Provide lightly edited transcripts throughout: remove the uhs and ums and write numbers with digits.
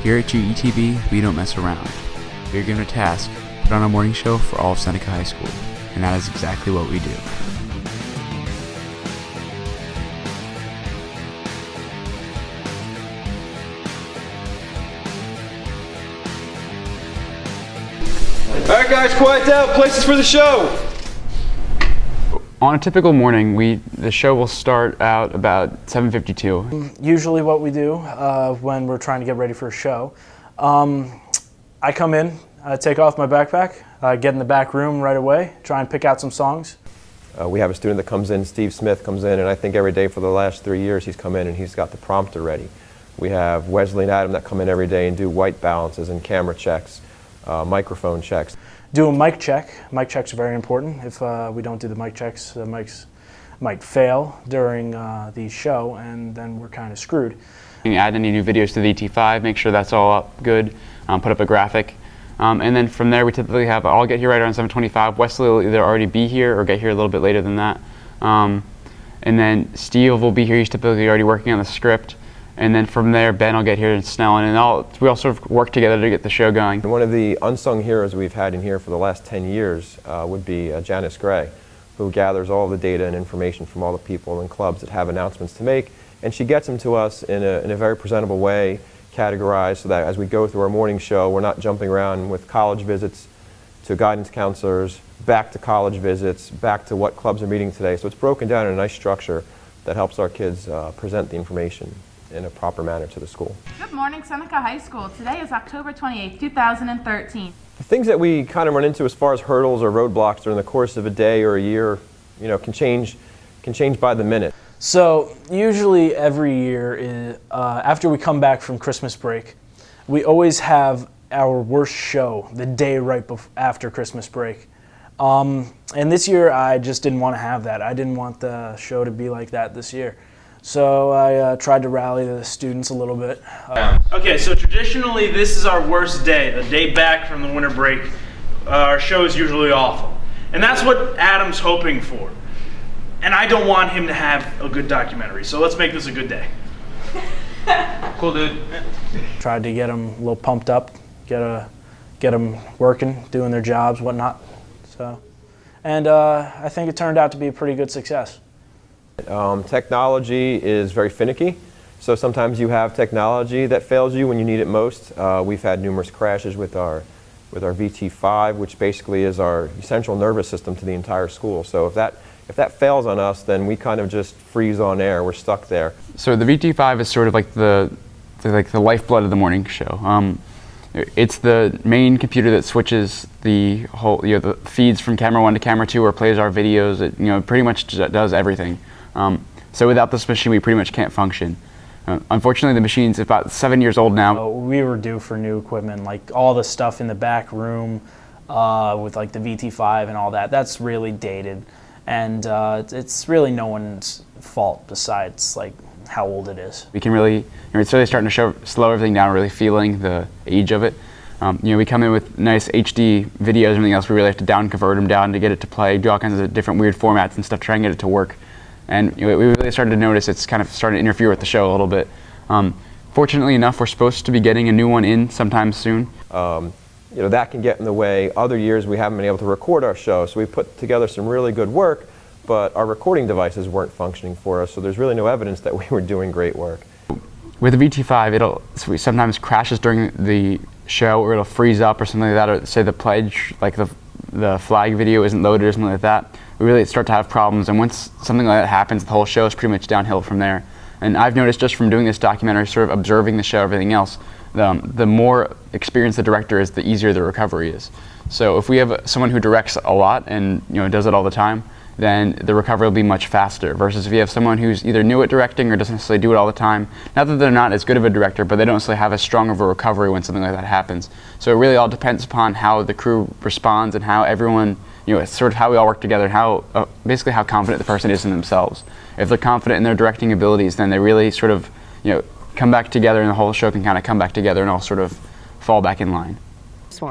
Here at GETV, we don't mess around. We are given a task, put on a morning show for all of Seneca High School, and that is exactly what we do. Alright guys, quiet down, places for the show! On a typical morning, the show will start out about 7:52. Usually what we do when we're trying to get ready for a show, I come in, take off my backpack, get in the back room right away, try and pick out some songs. We have a student that comes in, Steve Smith comes in, and I think every day for the last 3 years he's come in and he's got the prompter ready. We have Wesley and Adam that come in every day and do white balances and camera checks, microphone checks. Do a mic check. Mic checks are very important. If we don't do the mic checks, the mics might fail during the show, and then we're kind of screwed. You add any new videos to the VT5, make sure that's all up good, put up a graphic. And then from there we typically have, I'll get here right around 7:25. Wesley will either already be here or get here a little bit later than that. And then Steve will be here, he's typically already working on the script. And then from there, Ben will get here and Snell, and we all sort of work together to get the show going. One of the unsung heroes we've had in here for the last 10 years would be Janice Gray, who gathers all the data and information from all the people and clubs that have announcements to make, and she gets them to us in a very presentable way, categorized, so that as we go through our morning show, we're not jumping around with college visits to guidance counselors, back to college visits, back to what clubs are meeting today. So it's broken down in a nice structure that helps our kids present the information in a proper manner to the school. Good morning, Seneca High School. Today is October 28th, 2013. The things that we kind of run into as far as hurdles or roadblocks during the course of a day or a year, can change by the minute. So usually every year, after we come back from Christmas break, we always have our worst show the day right after Christmas break. And this year I just didn't want to have that. I didn't want the show to be like that this year. So I tried to rally the students a little bit. Okay, so traditionally this is our worst day, the day back from the winter break. Our show is usually awful. And that's what Adam's hoping for. And I don't want him to have a good documentary, so let's make this a good day. Cool, dude. Tried to get them a little pumped up, get them working, doing their jobs, whatnot. And I think it turned out to be a pretty good success. Technology is very finicky, so sometimes you have technology that fails you when you need it most. We've had numerous crashes with our VT5, which basically is our central nervous system to the entire school. So if that fails on us, then we kind of just freeze on air. We're stuck there. So the VT5 is sort of like the lifeblood of the morning show. It's the main computer that switches the whole, the feeds from camera 1 to camera 2, or plays our videos. It, pretty much does everything. So without this machine, we pretty much can't function. Unfortunately, the machine's about 7 years old now. We were due for new equipment, like all the stuff in the back room with like the VT5 and all that. That's really dated, and it's really no one's fault besides like how old it is. We can really, it's really starting to slow everything down, really feeling the age of it. We come in with nice HD videos and everything else. We really have to convert them down to get it to play, do all kinds of different weird formats and stuff, try and get it to work. And we really started to notice it's kind of starting to interfere with the show a little bit. Fortunately enough, we're supposed to be getting a new one in sometime soon. That can get in the way. Other years we haven't been able to record our show, so we put together some really good work, but our recording devices weren't functioning for us, so there's really no evidence that we were doing great work. With the VT5, it sometimes crashes during the show, or it'll freeze up or something like that, or say the pledge, like the flag video isn't loaded or something like that. We really start to have problems, and once something like that happens, the whole show is pretty much downhill from there. And I've noticed just from doing this documentary, sort of observing the show, everything else, the more experienced the director is, the easier the recovery is. So if we have someone who directs a lot and does it all the time, then the recovery will be much faster, versus if you have someone who's either new at directing or doesn't necessarily do it all the time. Not that they're not as good of a director, but they don't necessarily have as strong of a recovery when something like that happens. So it really all depends upon how the crew responds and how everyone, it's sort of how we all work together, and how basically how confident the person is in themselves. If they're confident in their directing abilities, then they really sort of come back together, and the whole show can kind of come back together and all sort of fall back in line.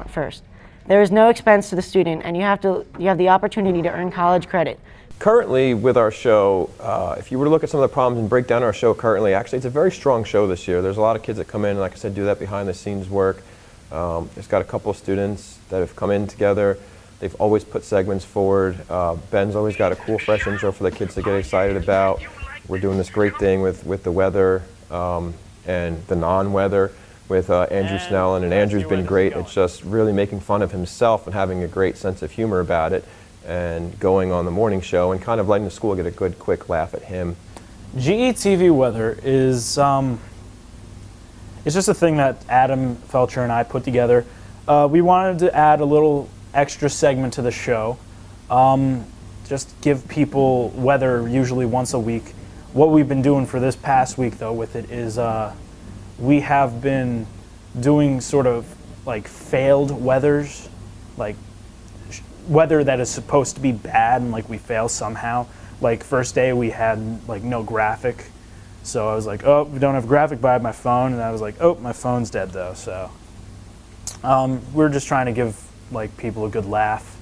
First, there is no expense to the student, and you have the opportunity to earn college credit. Currently, with our show, if you were to look at some of the problems and break down our show currently, actually it's a very strong show this year. There's a lot of kids that come in, like I said, do that behind the scenes work. It's got a couple of students that have come in together. They've always put segments forward. Ben's always got a cool, fresh intro for the kids to get excited about. We're doing this great thing with the weather and the non-weather with Andrew Snellen, and Andrew's been great. It's just really making fun of himself and having a great sense of humor about it, and going on the morning show and kind of letting the school get a good, quick laugh at him. GETV weather is it's just a thing that Adam Feldscher and I put together. We wanted to add a little extra segment to the show. Just give people weather usually once a week. What we've been doing for this past week, though, with it is we have been doing sort of like failed weathers, like weather that is supposed to be bad and like we fail somehow. Like first day we had like no graphic, so I was like, oh, we don't have graphic, but I have my phone, and I was like, oh, my phone's dead though. So we're just trying to give like people a good laugh.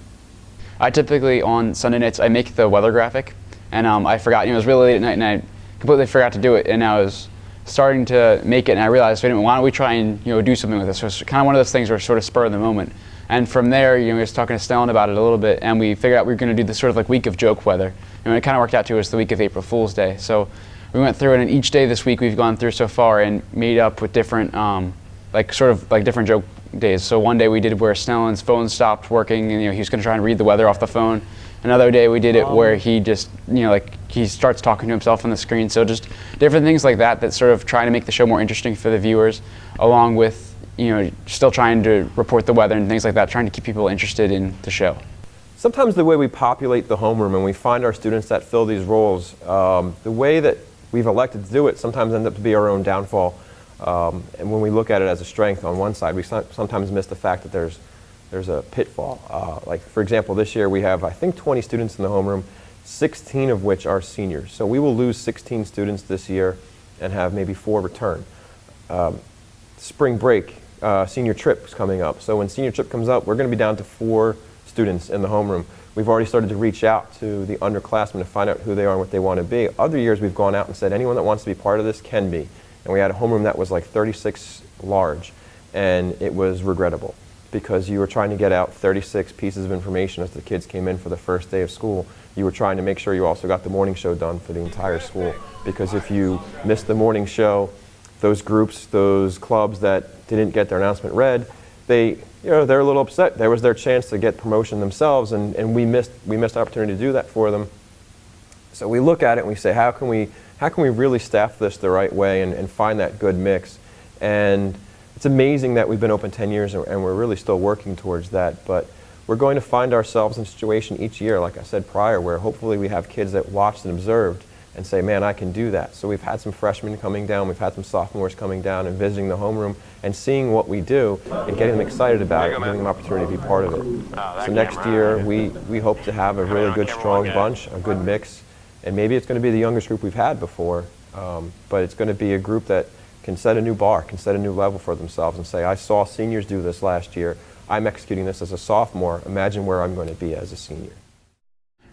I typically on Sunday nights I make the weather graphic, and I forgot. It was really late at night, and I completely forgot to do it. And I was starting to make it, and I realized, wait a minute, why don't we try and do something with this? So it's kind of one of those things where sort of spur of the moment. And from there, we was talking to Stellan about it a little bit, and we figured out we were going to do this sort of like week of joke weather. And it kind of worked out to us the week of April Fool's Day. So we went through it, and each day this week we've gone through so far and made up with different, different joke days. So one day we did where Stellan's phone stopped working, and he was going to try and read the weather off the phone. Another day we did it where he just, he starts talking to himself on the screen. So just different things like that that sort of try to make the show more interesting for the viewers, along with still trying to report the weather and things like that, trying to keep people interested in the show. Sometimes the way we populate the homeroom and we find our students that fill these roles, the way that we've elected to do it sometimes ends up to be our own downfall. And when we look at it as a strength on one side, we sometimes miss the fact that there's a pitfall. Like for example, this year we have, I think, 20 students in the homeroom, 16 of which are seniors. So we will lose 16 students this year and have maybe 4 return. Spring break, senior trip is coming up. So when senior trip comes up, we're going to be down to 4 students in the homeroom. We've already started to reach out to the underclassmen to find out who they are and what they want to be. Other years we've gone out and said anyone that wants to be part of this can be. And we had a homeroom that was like 36 large, and it was regrettable because you were trying to get out 36 pieces of information as the kids came in for the first day of school. You were trying to make sure you also got the morning show done for the entire school, because if you missed the morning show, those groups, those clubs that didn't get their announcement read, they're a little upset. There was their chance to get promotion themselves, and we missed the opportunity to do that for them. So we look at it and we say, how can we really staff this the right way and find that good mix? And it's amazing that we've been open 10 years and we're really still working towards that. But we're going to find ourselves in a situation each year, like I said prior, where hopefully we have kids that watched and observed and say, man, I can do that. So we've had some freshmen coming down, we've had some sophomores coming down and visiting the homeroom and seeing what we do and getting them excited about it and giving them an opportunity to be part of it. So next year we hope to have a really good, strong bunch, a good mix, and maybe it's going to be the youngest group we've had before, but it's going to be a group that can set a new bar, can set a new level for themselves and say, I saw seniors do this last year, I'm executing this as a sophomore, imagine where I'm going to be as a senior.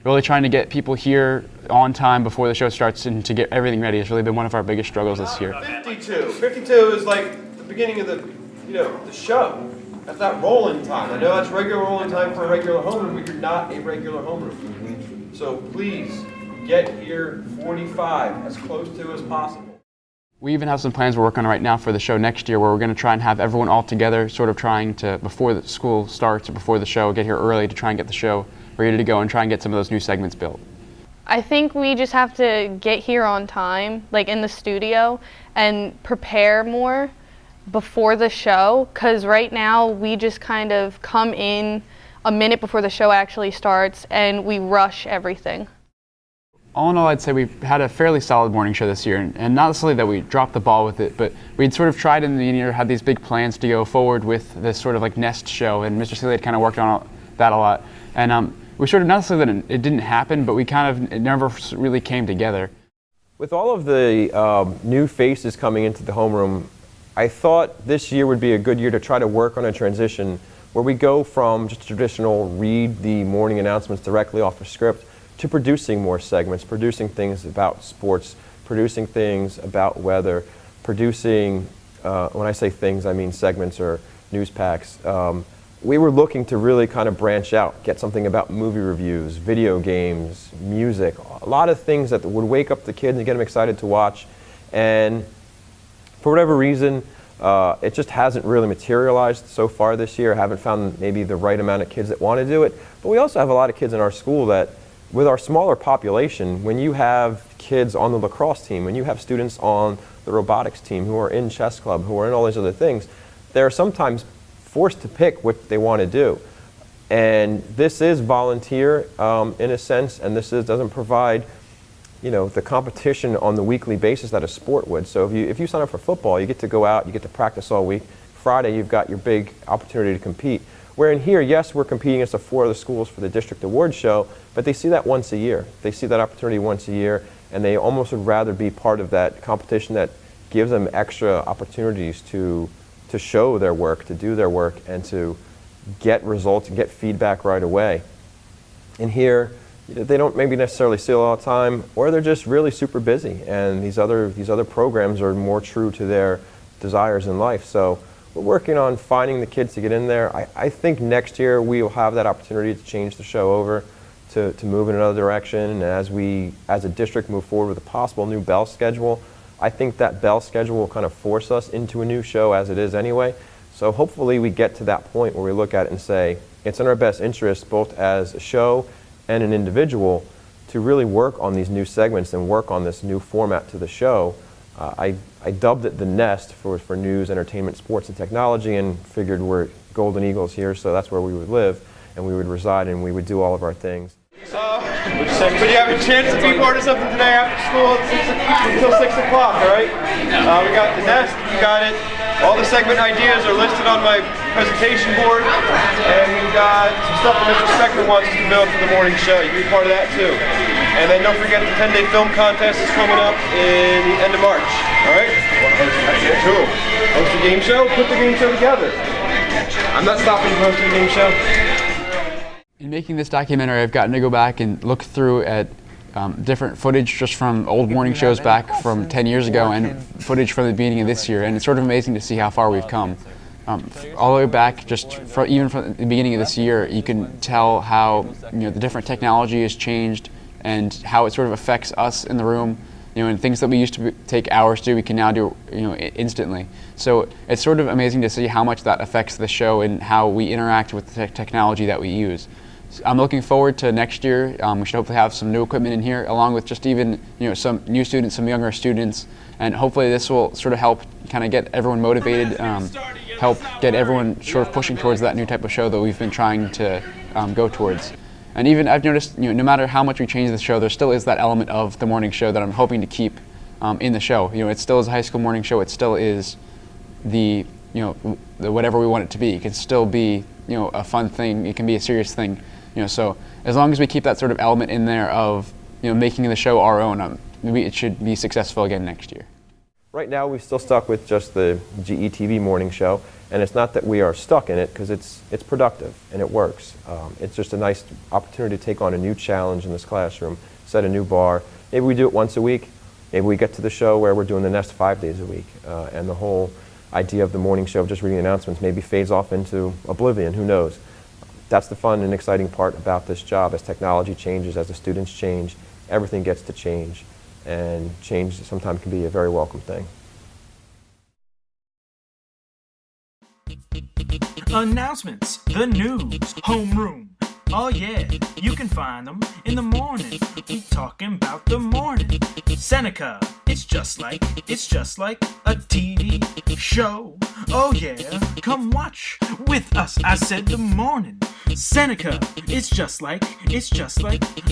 Really trying to get people here on time before the show starts and to get everything ready has really been one of our biggest struggles this year. 52 is like the beginning of the show. That's not rolling time. I know that's regular rolling time for a regular homeroom, but you're not a regular homeroom. So please get here 45, as close to as possible. We even have some plans we're working on right now for the show next year, where we're going to try and have everyone all together, sort of trying to, before the school starts or before the show, get here early to try and get the show ready to go and try and get some of those new segments built. I think we just have to get here on time, like in the studio, and prepare more before the show, because right now we just kind of come in a minute before the show actually starts and we rush everything. All in all, I'd say we've had a fairly solid morning show this year, and not necessarily that we dropped the ball with it, but we'd sort of tried in the year, had these big plans to go forward with this sort of like nest show, and Mr. Seeley had kind of worked on that a lot. And we sort of, not necessarily that it didn't happen, but it never really came together. With all of the new faces coming into the homeroom, I thought this year would be a good year to try to work on a transition where we go from just traditional read the morning announcements directly off a script to producing more segments, producing things about sports, producing things about weather, producing, when I say things, I mean segments or news packs. We were looking to really kind of branch out, get something about movie reviews, video games, music, a lot of things that would wake up the kids and get them excited to watch. And for whatever reason, it just hasn't really materialized so far this year. I haven't found maybe the right amount of kids that want to do it. But we also have a lot of kids in our school that, with our smaller population, when you have kids on the lacrosse team, when you have students on the robotics team who are in chess club, who are in all these other things, they're sometimes forced to pick what they want to do. And this is volunteer in a sense, and this doesn't provide, you know, the competition on the weekly basis that a sport would. So if you sign up for football, you get to go out, you get to practice all week. Friday, you've got your big opportunity to compete. Where in here, yes, we're competing against the 4 other schools for the district award show, but they see that once a year. They see that opportunity once a year, and they almost would rather be part of that competition that gives them extra opportunities to show their work, to do their work, and to get results and get feedback right away. In here, they don't maybe necessarily see it all the time, or they're just really super busy, and these other programs are more true to their desires in life. So we're working on finding the kids to get in there. I think next year we will have that opportunity to change the show over, to move in another direction, and as we, as a district, move forward with a possible new bell schedule, I think that bell schedule will kind of force us into a new show as it is anyway. So hopefully we get to that point where we look at it and say, it's in our best interest, both as a show and an individual, to really work on these new segments and work on this new format to the show. I dubbed it the Nest for news, entertainment, sports, and technology, and figured we're Golden Eagles here, so that's where we would live, and we would reside, and we would do all of our things. But you have a chance to be part of something today after school until 6 o'clock, all right? We got the Nest, you got it. All the segment ideas are listed on my presentation board, and we've got some stuff that Mr. Spector wants us to build for the morning show. You can be part of that too. And then don't forget the 10-day film contest is coming up in the end of March, all right? Cool. Host a game show, put the game show together. I'm not stopping to host a game show. In making this documentary, I've gotten to go back and look through at different footage just from old morning shows back from 10 years ago and footage from the beginning of this year, and it's sort of amazing to see how far we've come. All the way back, even from the beginning of this year, you can tell how the different technology has changed and how it sort of affects us in the room. And things that we used to take hours to do, we can now do instantly. So it's sort of amazing to see how much that affects the show and how we interact with the technology that we use. I'm looking forward to next year. We should hopefully have some new equipment in here, along with just even some new students, some younger students, and hopefully this will sort of help kind of get everyone motivated, help get everyone sort of pushing towards that new type of show that we've been trying to go towards. And even I've noticed, no matter how much we change the show, there still is that element of the morning show that I'm hoping to keep in the show. It still is a high school morning show. It still is the whatever we want it to be. It can still be a fun thing. It can be a serious thing. So as long as we keep that sort of element in there of making the show our own, it should be successful again next year. Right now we've still stuck with just the GETV morning show, and it's not that we are stuck in it, because it's productive and it works. It's just a nice opportunity to take on a new challenge in this classroom, set a new bar. Maybe we do it once a week. Maybe we get to the show where we're doing the Nest 5 days a week, and the whole idea of the morning show of just reading announcements maybe fades off into oblivion, who knows. That's the fun and exciting part about this job. As technology changes, as the students change, everything gets to change, and change sometimes can be a very welcome thing. Announcements, the news, homeroom. Oh yeah, you can find them in the morning. We talking about the morning. Seneca, it's just like a TV show. Oh yeah, come watch with us. I said the morning. Seneca, it's just like a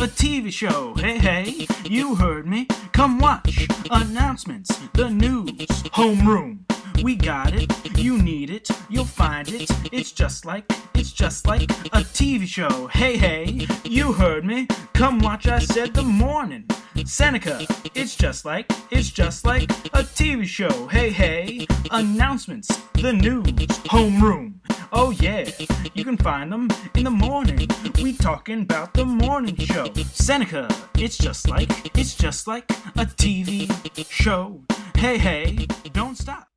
TV show. Hey, you heard me. Come watch. Announcements, the news, homeroom. We got it, you need it, you'll find it. It's just like a TV show. Hey, you heard me. Come watch, I said the morning. Seneca, it's just like a TV show. Hey, announcements, the news, homeroom. Oh yeah, you can find them in the morning. We talking about the morning show. Seneca, it's just like a TV show. Hey, don't stop.